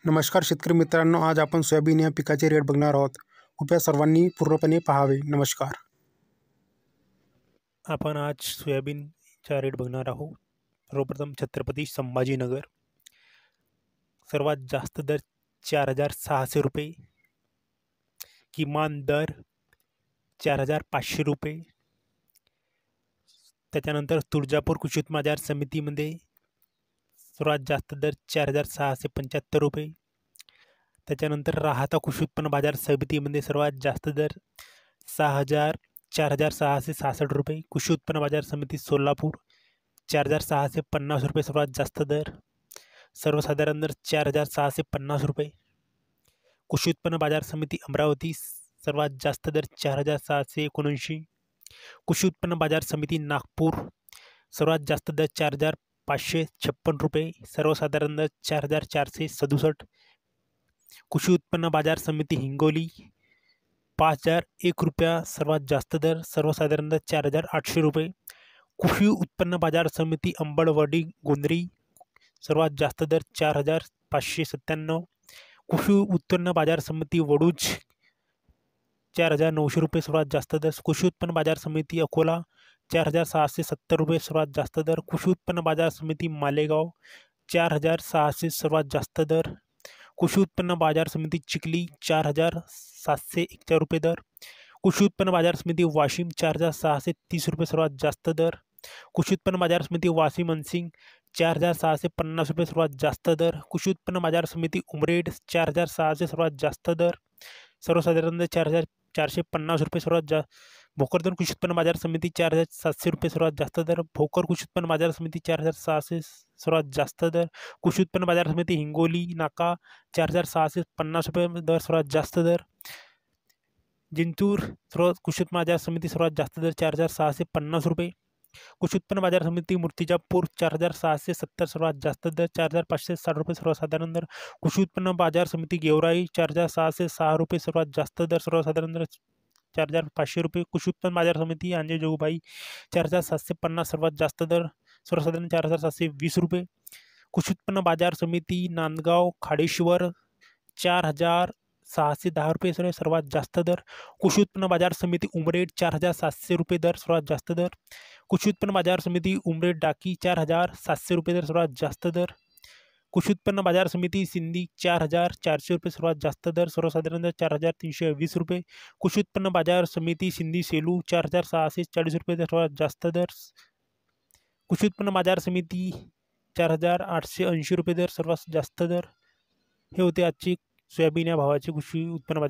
नमस्कार शेतकरी मित्रांनो, आज आपण सोयाबीन या पिकाचे रेट बघणार आहोत. कृपया सर्वांनी पूर्णपणे पाहावे. नमस्कार. आपण आज सोयाबीनचा रेट बघणार आहोत. सर्वप्रथम छत्रपती संभाजीनगर. सर्वात जास्त दर 4,600 रुपये, किमान दर 4,500 रुपये. त्याच्यानंतर तुळजापूर कृषी उत्पन्न बाजार समितीमध्ये सर्वात जास्त दर 4,675 रुपये. त्याच्यानंतर राहाता कृषी उत्पन्न बाजार समितीमध्ये सर्वात जास्त दर 4,666 रुपये. कृषी उत्पन्न बाजार समिती सोलापूर 4,650 रुपये सर्वात जास्त दर. सर्वसाधारण दर 4,650 रुपये. कृषी उत्पन्न बाजार समिती अमरावती सर्वात जास्त दर 4,679. कृषी उत्पन्न बाजार समिती नागपूर सर्वात जास्त दर 4,556 रुपये. सर्वसाधारण दर 4,467. कृषी उत्पन्न बाजार समिती हिंगोली 5,001 रुपया सर्वात जास्त दर. सर्वसाधारण दर 4,800 रुपये. कृषी उत्पन्न बाजार समिती अंबळवाडी गोंद्री सर्वात जास्त दर 4,597. कृषी उत्पन्न बाजार समिती वडूज 4,900 रुपये सर्वात जास्त दर. कृषी उत्पन्न बाजार समिती अकोला 4,670 रुपये सर्वात जास्त दर. कृषी उत्पन्न बाजार समिती मालेगाव 4,600 सर्वात जास्त दर. कृषी उत्पन्न बाजार समिती चिखली 4,741 रुपये दर. कृषी उत्पन्न बाजार समिती वाशिम 4,630 रुपये सर्वात जास्त दर. कृषी उत्पन्न बाजार समिती वाशिम अनसिंग 4,650 रुपये सर्वात जास्त दर. कृषी उत्पन्न बाजार समिती उमरेड 4,600 सर्वात जास्त दर. सर्वसाधारण दर 4,450 रुपये सर्वात जास्त. भोकरदन कृषी उत्पन्न बाजार समिती 4,700 रुपये सर्वात जास्त दर. भोकर कृषी उत्पन्न बाजार समिती 4,600 सर्वात जास्त दर. कृषी उत्पन्न बाजार समिती हिंगोली नाका 4,650 रुपये दर सर्वात जास्त दर. जिंतूर कृषी उत्पन्न बाजार समिती सर्वात जास्त दर 4,650 रुपये. कृषी उत्पन्न बाजार समिती मूर्तिजापूर 4,670 सर्वात जास्त दर. 4,560 रुपये सर्वसाधारण दर. कृषी उत्पन्न बाजार समिती गेवराई 4,606 रुपये सर्वात जास्त दर. सर्वसाधारण दर 4,500 रुपये. कृषी उत्पन्न बाजार समिती अंजनजोगाई 4,750 सर्वात जास्त दर. सर्वसाधारण 4,720 रुपये. कृषी उत्पन्न बाजार समिती नांदगाव खाडेश्वर 4,610 रुपये सर्वात जास्त दर. कृषी उत्पन्न बाजार समिती उमरेड 4,700 रुपये दर सर्वात जास्त दर. कृषी उत्पन्न बाजार समिती उमरेड डाकी 4,700 रुपये दर सर्वात जास्त दर. कृषी उत्पन्न बाजार समिती सिंधी 4,400 रुपये सर्वात जास्त दर. सर्वसाधारण दर 4,320 रुपये. कृषी उत्पन्न बाजार समिती सिंधी सेलू 4,640 रुपये दर सर्वात जास्त दर. कृषी उत्पन्न बाजार समिती 4,880 रुपये दर सर्वात जास्त दर. हे होते आजची सोयाबीन या भावाचे कृषी उत्पन्न बाजार